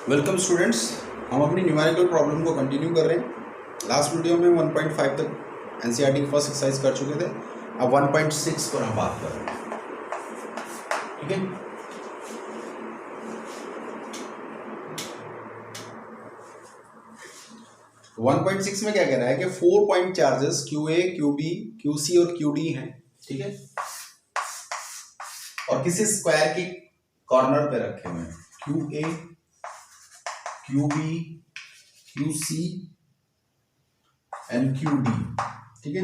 Welcome students, हम अपनी numerical problem को कंटिन्यू कर रहे हैं। लास्ट वीडियो में 1.5 तक एनसीईआरटी की फर्स्ट एक्सरसाइज कर चुके थे। अब 1.6 पर हम बात कर रहे हैं। ठीक है, तो 1.6 में क्या कह रहा है कि 4 point charges QA, QB, QC और QD हैं। ठीक है, और किसी स्क्वायर के कॉर्नर पे रखे हुए हैं QA, QB, QC and QD। ठीक है,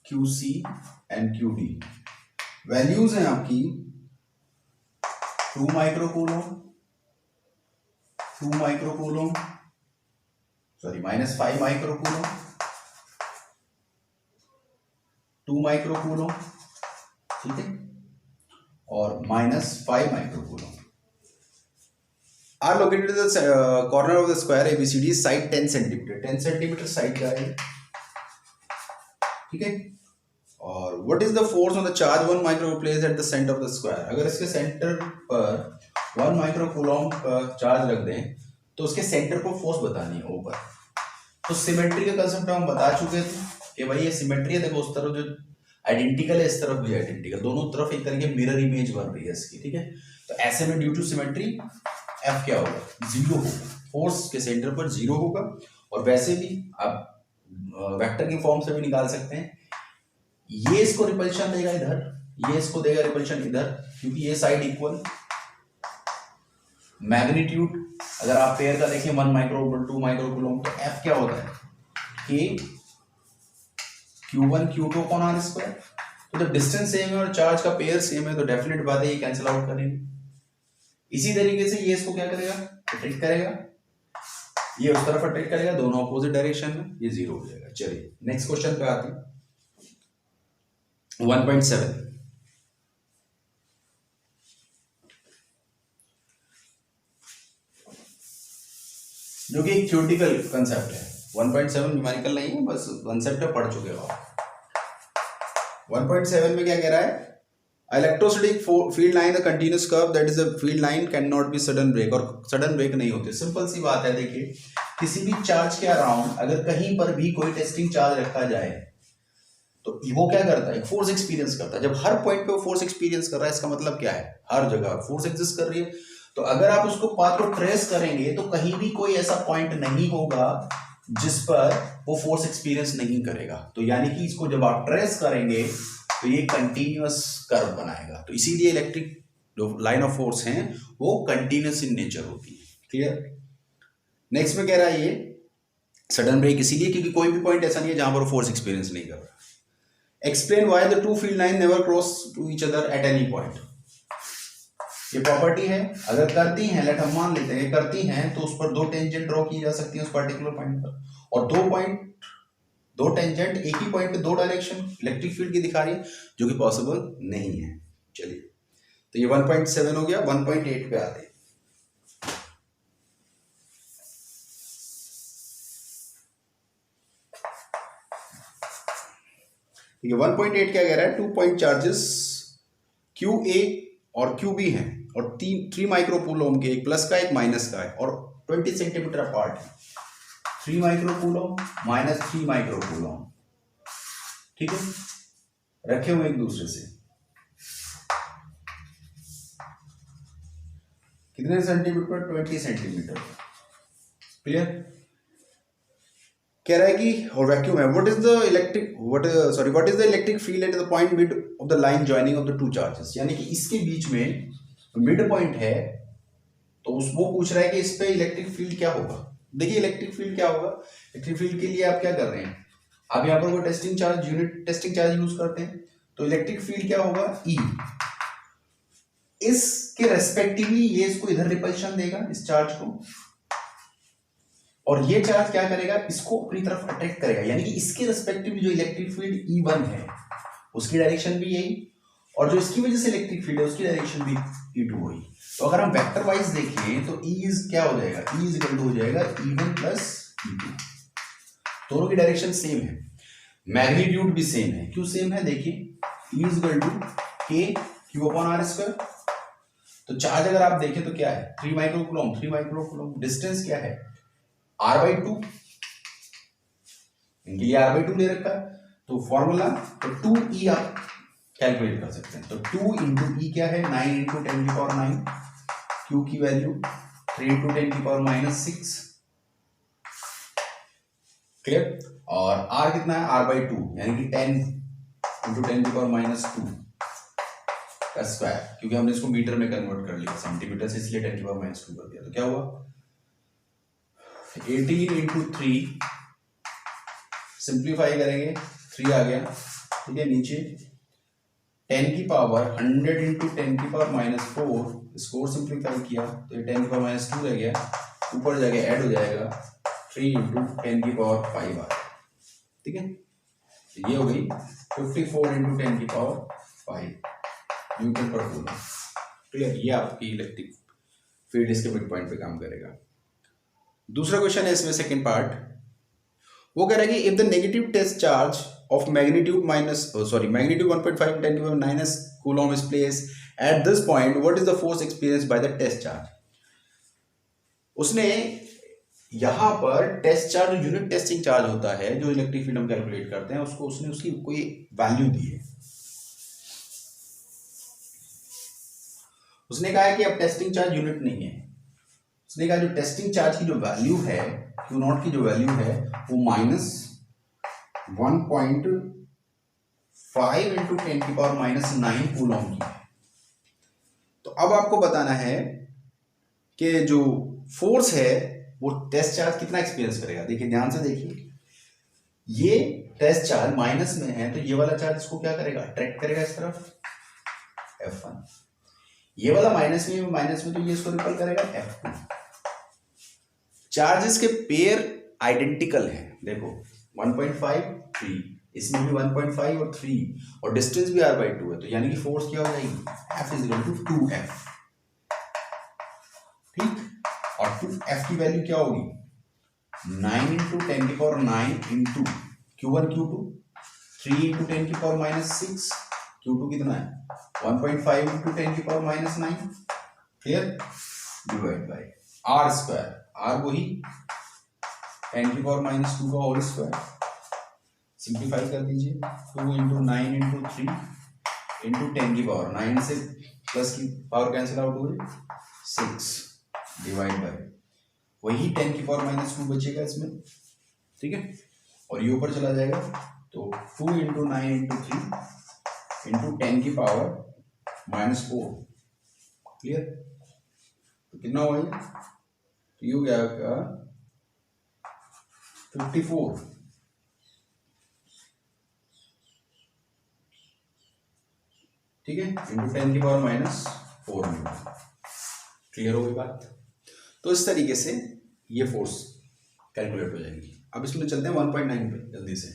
QC एंड QD वैल्यूज हैं आपकी 2 microcoulomb, 2 microcoulomb, sorry -5 microcoulomb, 2 microcoulomb, ठीक है, और -5 microcoulomb are located the corner of the square ABCD side 10 centimetre. 10 centimetre side का है। ठीक है, और what is the force on the charge 1 micro place at the centre of the square. अगर इसके सेंटर पर 1 माइक्रोकूलम का चार्ज रख दें तो उसके सेंटर पर फोर्स बतानी है ऊपर। तो सिमेट्री का कंसेप्ट हम बता चुके थे कि भाई ये सिमेट्री है। देखो उस तरफ जो आइडेंटिकल है, इस तरफ भी आइडेंटिकल, दोनों तरफ एक तरह की मिरर इमेज बन रही है इसकी। ठीक है, तो ऐसे में ड्यू टू सिमेट्री F क्या होगा, 0 होगा। फोर्स के सेंटर पर 0 होगा। और वैसे भी आप वेक्टर की फॉर्म से भी निकाल सकते हैं। ये इसको रिपल्शन देगा इधर, ये इसको देगा रिपल्शन इधर, क्योंकि ये साइड इक्वल। मैग्नीट्यूड अगर आप पेयर का देखें 1 माइक्रो 2 माइक्रोकूलम, तो F क्या होता है K Q1 Q2 upon R square. तो जब डिस्टेंस सेम है और चार्ज का पेयर सेम है तो डेफिनेट बात है ये कैंसिल आउट करेंगे। इसी तरीके से ये इसको क्या करेगा, अट्रैक्ट करेगा, ये उस तरफ अट्रैक्ट करेगा, दोनों अपोजिट डायरेक्शन में, ये 0 हो जाएगा। चलिए नेक्स्ट क्वेश्चन पे आते हैं। 1.7 जो कि एक थ्योरेटिकल कंसेप्ट है। 1.7 न्यूमेरिकल नहीं है, बस कंसेप्ट है, पढ़ चुके हो आप। 1.7 में क्या कह रहा है, electrostatic field line the continuous curve that is a field line can not be sudden break. और सडन ब्रेक नहीं होते। सिंपल सी बात है, देखिए किसी भी चार्ज के अराउंड अगर कहीं पर भी कोई टेस्टिंग चार्ज रखा जाए तो वो क्या करता है, फोर्स एक्सपीरियंस करता है। जब हर पॉइंट पे वो फोर्स एक्सपीरियंस कर रहा है, इसका मतलब क्या है, हर जगह फोर्स एग्जिस्ट कर रही है। तो अगर आप उसको पाथ को ट्रेस करेंगे तो कहीं भी कोई ऐसा पॉइंट नहीं होगा जिस पर वो फोर्स एक्सपीरियंस नहीं करेगा। तो यानी कि इसको जब आप ट्रेस करेंगे तो ये कंटिन्यूअस कर्व बनाएगा। तो इसीलिए इलेक्ट्रिक जो लाइन ऑफ फोर्स हैं वो कंटिन्यूअस इन नेचर होती है। क्लियर। नेक्स्ट में कह रहा है ये सडन ब्रेक इसीलिए क्योंकि कोई भी पॉइंट ऐसा नहीं है जहां पर फोर्स एक्सपीरियंस नहीं कर रहा। Explain why the two field line never cross to each other at any point. ये प्रॉपर्टी है, अगर करती हैं, लेट हम मान लेते हैं करती हैं, तो उस पर 2 टेंजेंट ड्रॉ की जा सकती है उस पर्टिकुलर पॉइंट पर। और 2 टेंजेंट एक ही पॉइंट पे 2 डायरेक्शन इलेक्ट्रिक फील्ड की दिखा रही है, जो कि पॉसिबल नहीं है। चलिए, तो ये 1.7 हो गया। 1.8 पे आते हैं। ठीक है, 1.8 क्या कह रहा है, 2 पॉइंट चार्जेस QA और QB हैं और 3 माइक्रोकूलम के, एक प्लस का एक माइनस का है, और 20 सेंटीमीटर अपार्ट है। 3 माइक्रोकूलम -3 माइक्रोकूलम, ठीक है, रखे हुए एक दूसरे से। कितने सेंटीमीटर, 20 सेंटीमीटर। क्लियर। कह रहा है कि और वैक्यूम है, what is the electric field at the point mid of the line joining of the 2 charges. यानी कि इसके बीच में मिड पॉइंट है, तो वो पूछ रहा है कि इस पे इलेक्ट्रिक फील्ड क्या होगा। देखिए इलेक्ट्रिक फील्ड क्या होगा, इलेक्ट्रिक फील्ड के लिए आप क्या कर रहे हैं, आप यहाँ पर कोई testing charge, unit testing charge use करते हैं, तो इलेक्ट्रिक फील्ड क्या होगा, E। इसके रेस्पेक्टिवली ये इसको इधर रिपल्शन देगा, इस चार्ज को, और ये चार्ज क्या करेगा, इसको अपनी तरफ अट्रैक्ट करेगा। यानी कि इसके रेस्पेक्टिवली जो इलेक्ट्रिक फील्ड E1 है उसकी डायरेक्शन भी यही, और जो इसकी वजह से इलेक्ट्रिक फील्ड है उसकी डायरेक्शन भी E2 हुई। तो अगर हम वेक्टर वाइज देखें तो E इज क्या हो जाएगा, E इज इक्वल टू हो जाएगा E1 प्लस E2। दोनों की डायरेक्शन सेम है, मैग्नीट्यूड भी सेम है। क्यों सेम है, देखिए E is equal to K Q upon R square. तो चार्ज अगर आप देखें तो क्या है 3 माइक्रोकूलम, 3 माइक्रोकूलम। डिस्टेंस क्या है r/2, इनके लिए r/2 ले रखा है, तो फॉर्मूला तो 2e आप कैलकुलेट कर सकते हैं। तो 2 इंटू ई क्या है 9 इंटू 10⁹, क्यू की वैल्यू 3 इंटू 10⁻⁻6, क्लियर। और r कितना है r/2 यानी कि 10 इंटू 10⁻² का स्क्वायर, क्योंकि हमने इसको मीटर में कन्वर्ट कर लिया सेंटीमीटर से, इसलिए 10⁻² कर दिया। तो क्या हुआ 18 इंटू 3, सिंप्लीफाई करेंगे 3 आ गया, ठीक है। नीचे 10 की पावर 100 इंटू 10⁻⁴, इसको सिंप्लीफाई किया तो ये 10⁻² रह गया, ऊपर जाके ऐड हो जाएगा 3 इंटू 10⁵ ठीक है। तो ये हो गई 54 इंटू 10⁵ न्यूटन पर कूलम, क्लियर। ये आपकी इलेक्ट्रिक फील्ड इसके मिड पॉइंट पे काम करेगा। दूसरा क्वेश्चन है इसमें सेकंड पार्ट, वो कह रहा है कि if the negative test charge of magnitude magnitude 1.5 10⁻⁹ coulomb is place at this point, what is the force experienced by the test charge. उसने यहां पर test charge, unit testing charge होता है जो इलेक्ट्रिक फील्ड हम कैलकुलेट करते हैं, उसको उसने उसकी कोई वैल्यू दी है। उसने कहा है कि अब टेस्टिंग चार्ज यूनिट नहीं है, उसने कहा जो टेस्टिंग चार्ज की जो वैल्यू है Q0 की जो वैल्यू है वो -1.5 इंटू 10⁻⁹ कूलम की है। तो अब आपको बताना है कि जो फोर्स है वो टेस्ट चार्ज कितना एक्सपीरियंस करेगा। देखिए ध्यान से देखिए, ये टेस्ट चार्ज माइनस में है तो ये वाला चार्ज इसको क्या करेगा अट्रैक्ट करेगा इस तरफ F1, ये वाला माइनस में तो ये इसको रिपल करेगा F2। चार्जेस के पेयर आइडेंटिकल हैं, देखो 1.5 3, इसमें भी 1.5 और 3 और डिस्टेंस भी r/2 है, तो यानी कि फोर्स क्या हो जाएगी F = 2F, ठीक। और 2F की वैल्यू क्या होगी 9 into 10⁹ into Q1 Q2, 3 into 10⁻⁶, Q2 कितना है 1.5 into 10⁻⁹, clear, divide by r², r वही 10⁻² का होल स्क्वायर, सिंप्लीफाई कर दीजिए 2 इंटू 9 इंटू 3 इंटू 10 की पावर 9 से प्लस की पावर कैंसिल आउट हो गई 6, डिवाइड बाय वही 10⁻² बचेगा इसमें, ठीक है। और ये ऊपर चला जाएगा तो 2 इंटू 9 इंटू 3 इंटू 10 की पावर -4, क्लियर। तो कितना हुआ ये, तो ये हो गया आपका 54, ठीक है, इंटू 10⁻⁴ न्यूटन, क्लियर हो गई बात। तो इस तरीके से ये फोर्स कैलकुलेट हो जाएगी। अब इसमें चलते हैं 1.9 पे जल्दी से।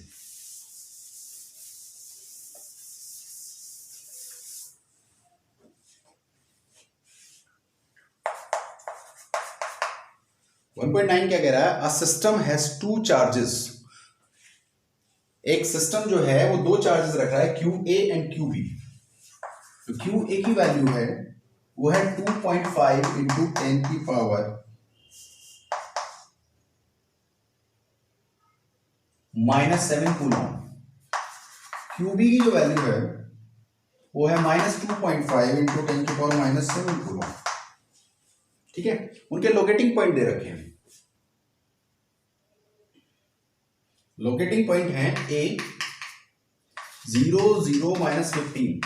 क्या कह रहा है, अ सिस्टम हैज 2 चार्जेस, एक सिस्टम जो है वो 2 चार्जेस रख रहा है QA एंड QB। तो QA की वैल्यू है वो है 2.5 इंटू 10 की पावर -7 कूलम। QB की जो वैल्यू है वो है -2.5 इंटू 10 की पावर -7 कूलम, ठीक है। उनके लोकेटिंग पॉइंट दे रखे हैं, लोकेटिंग पॉइंट है A 0 0 -15,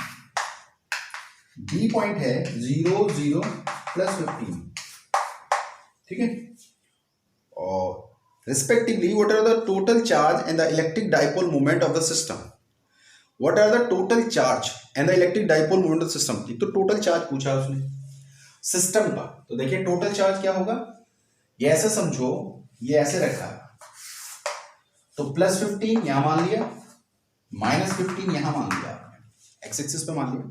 B पॉइंट है 0 0 +15, ठीक है। और respectively what are the total charge and the electric dipole moment of the system, what are the total charge and the electric dipole moment of the system. एक तो total charge पूछा उसने system का, तो देखिए टोटल चार्ज क्या होगा, ये ऐसे समझो, ये ऐसे रखा तो +15 यहां मान लिया, -15 यहां मान लिया, एक्स एक्सिस पे मान लिया।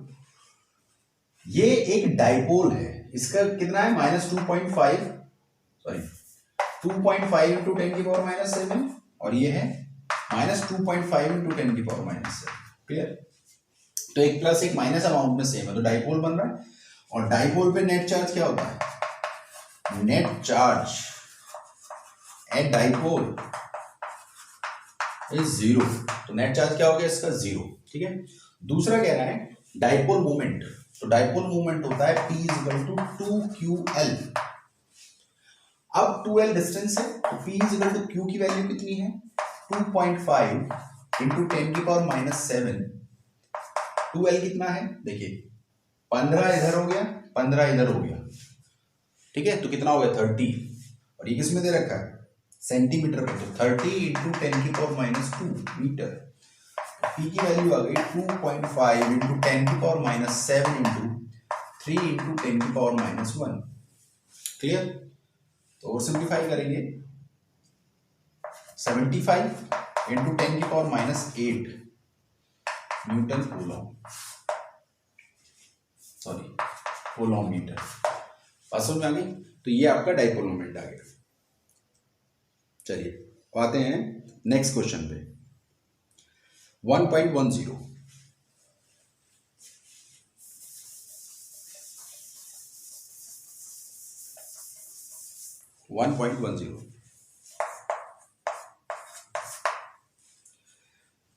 ये एक डाइपोल है, इसका कितना है -2.5 इंटू 10 की पावर -7 और ये है -2.5 इंटू 10 की पावर -7, क्लियर। तो एक प्लस एक माइनस अमाउंट में सेम है, तो डाइपोल बन रहा है। और डाइपोल पे नेट चार्ज क्या होता है, net charge at dipole is zero. तो नेट चार्ज क्या हो गया इसका, जीरो। ठीक है, दूसरा कह रहा है डाइपोल मोमेंट। तो डाइपोल मोमेंट होता है P इक्वल टू 2QL। अब 2L डिस्टेंस है तो P इक्वल टू Q की वैल्यू कितनी है, 2.5 इंटू 10 की पावर -7। 2L कितना है देखिए, 15 इधर हो गया, 15 इधर हो गया। ठीक है, तो कितना हो गया 30। और ये किस में दे रखा है, सेंटीमीटर में। तो 30 इंटू 10 की पावर -2 मीटर। P की वैल्यू आ गई 2.5 इंटू 10 की पावर -7 इंटू 3 इंटू 10 की पावर -1। क्लियर। तो और सिंप्लीफाई करेंगे, 75 इंटू 10 की power -8 newton coulomb, sorry coulomb metre. बात समझ में आ गई। तो ये आपका डाइपोल मोमेंट आ गया। चलिए आते हैं नेक्स्ट क्वेश्चन पे। 1.10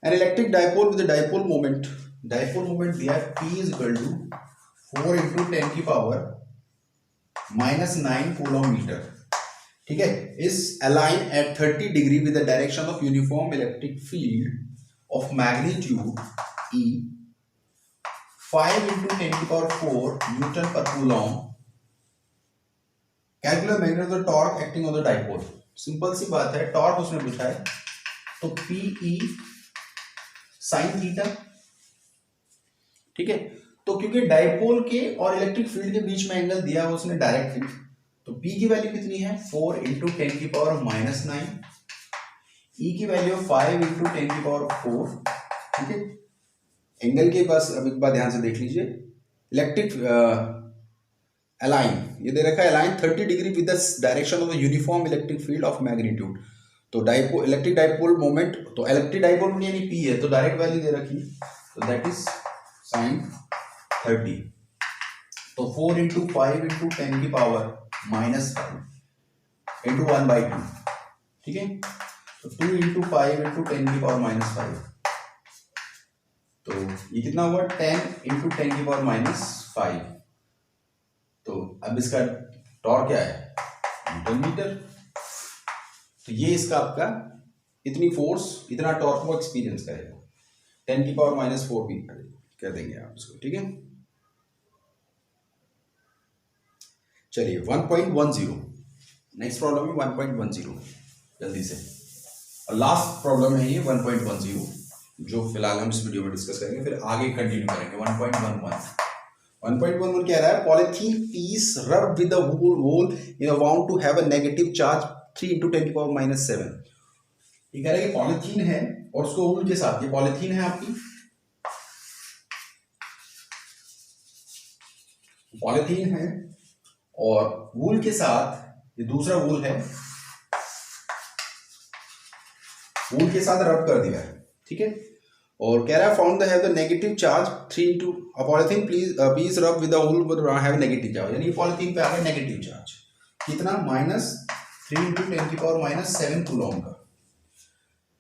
an electric dipole with a dipole moment दिया है P is equal to 4 into 10 की पावर -9 कूलॉम मीटर। ठीक है, is aligned at 30 degree with the direction of uniform electric field of magnitude E 5 into 10 की power 4 newton पर coulomb. Calculate magnet of the torque acting on the dipole. Simple सी बात है, torque उसने पूछा है तो PE साइन थीटा। ठीक है, तो क्योंकि डाइपोल के और इलेक्ट्रिक फील्ड के बीच में एंगल दिया है उसने डायरेक्ट फील्ड, तो P की वैल्यू कितनी है 4 इंटू 10 की पावर -9, E की वैल्यू 5 इंटू 10 की पावर 4। ठीक है, एंगल के पास अब एक बार ध्यान से देख लीजिए, इलेक्ट्रिक अलाइन ये दे रखा है, align 30 degree with the direction of the uniform electric field of magnitude. तो डाइपोल इलेक्ट्रिक डाइपोल मोमेंट, तो इलेक्ट्रिक डाइपोल मोमेंट यानी P है, तो डायरेक्ट वैल्यू दे रखी है, तो दैट इज sin 30। तो 4 इंटू 5 इंटू 10 की पावर -5 इंटू 1/2। ठीक है, तो 2 इंटू 5 इंटू 10 की पावर -5। तो ये कितना हुआ 10 इंटू 10 की पावर -5। तो अब इसका टॉर्क क्या है, न्यूटन मीटर। तो ये इसका आपका इतनी फोर्स इतना टॉर्क वो एक्सपीरियंस करेगा। 10 की पावर -4 भी कर देंगे आप इसको। ठीक है, चलिए 1.10 नेक्स्ट प्रॉब्लम है 1.10 जल्दी से। और लास्ट प्रॉब्लम है ये 1.10 जो फिलहाल हम इस वीडियो में डिस्कस करेंगे, फिर आगे कंटिन्यू करेंगे। 1.11 क्या रहा है, polythene piece rub with the hole in a wound to have a negative charge 3 into 10 की पावर -7। ये कह रहा है कि पॉलीथीन है और उसको वूल के साथ, ये पॉलीथीन है आपकी, पॉलीथीन है और वूल के साथ ये दूसरा वूल है, वूल के साथ रब कर दिया है। ठीक है, और कह रहा है found the have the negative charge 3 into polythene please rub with the whole with have negative charge, यानी पॉलीथीन पे आ गया नेगेटिव चार्ज कितना -3 इंटू 10 की पावर -7 कूलॉम का।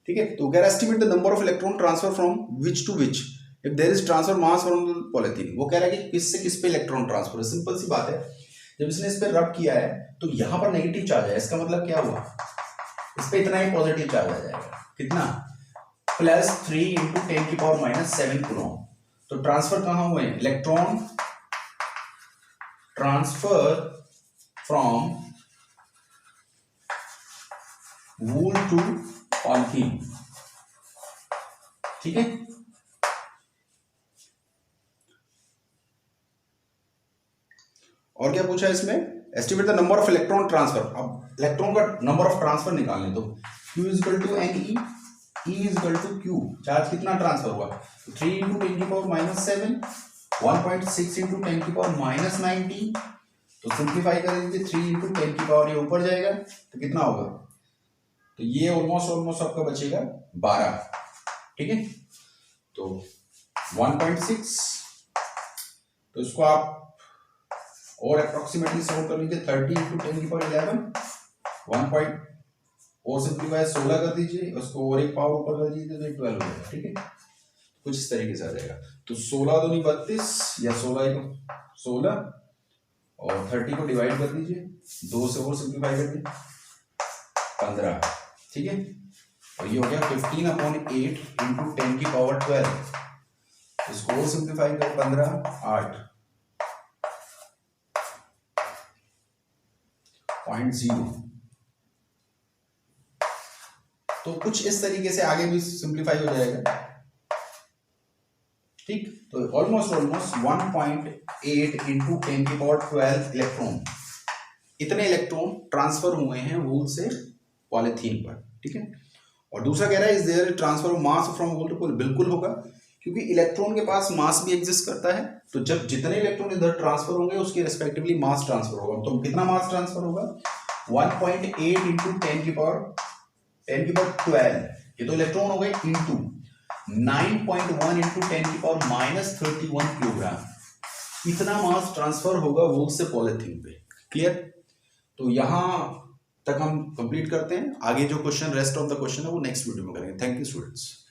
ठीक है, तो कह रहा है estimate the number of electron transfer from which to which if there is transfer mass from polythene. वो कह रहा है कि किस से किस पे इलेक्ट्रॉन ट्रांसफर है। सिंपल सी बात है, जब इसने इस पे रब किया है तो यहां पर नेगेटिव चार्ज है, इसका मतलब क्या हुआ, इस पे इतना ही पॉजिटिव चार्ज आ जाएगा, कितना +3 इंटू 10 की पावर -7 कूलॉम। तो ट्रांसफर कहां हुए हैं, electron transfer from wool to polythene. ठीक है, और क्या पूछा है इसमें, estimate the number of electron transfer. अब इलेक्ट्रॉन का नंबर ऑफ ट्रांसफर निकालने दो, Q equal to NE, E equal to Q, charge कितना ट्रांसफर हुआ 3 इंटू 10 की पावर -7, 1.6 इंटू 10 की पावर -19। तो सिंप्लीफाई करेंगे 3 इंटू 10 की पावर ये ऊपर जाएगा तो कितना होगा, तो ये ऑलमोस्ट आपका बचेगा 12। ठीक है, तो 1.6, तो इसको आप और अप्रोक्सीमेटली सॉल्व कर लीजिए 30 इंटू 10⁻11 1 पॉइंट और सिंप्लीफाई 16 कर दीजिए, उसको और एक पावर ऊपर कर दीजिए तो 12 हो जाएगा। ठीक है, कुछ इस तरीके से आ जाएगा। तो 16 दूनी 32 या 16 और 30 को डिवाइड कर दीजिए, 2 से और सिंप्लीफाई कर दीजिए 15। ठीक है, और ये हो गया 15/8 इंटू 10⁻12, इसको और सिंप्लीफाई कर 15 8 0.0। तो कुछ इस तरीके से आगे भी सिंप्लीफाई हो जाएगा। ठीक, तो ऑलमोस्ट 1.8 इंटू 10⁻12 इलेक्ट्रॉन, इतने इलेक्ट्रॉन ट्रांसफर हुए हैं वूल से पॉलीथीन पर। ठीक है, और दूसरा कह रहा है is there transfer of mass from wool to poly, बिल्कुल होगा, क्योंकि इलेक्ट्रॉन के पास मास भी एग्जिस्ट करता है। तो जब जितने इलेक्ट्रॉन इधर ट्रांसफर होंगे उसके रिस्पेक्टिवली मास ट्रांसफर होगा। तो कितना मास ट्रांसफर होगा 1.8 इंटू 10⁻12, ये तो इलेक्ट्रॉन हो गए, इंटू 9.1 इंटू 10⁻−31 किलोग्राम, इतना मास ट्रांसफर होगा वूल से पॉलीथीन पे। क्लियर? तो यहां तक हम कंप्लीट करते हैं, आगे जो question rest of the question है वो नेक्स्ट वीडियो में करेंगे। Thank you students.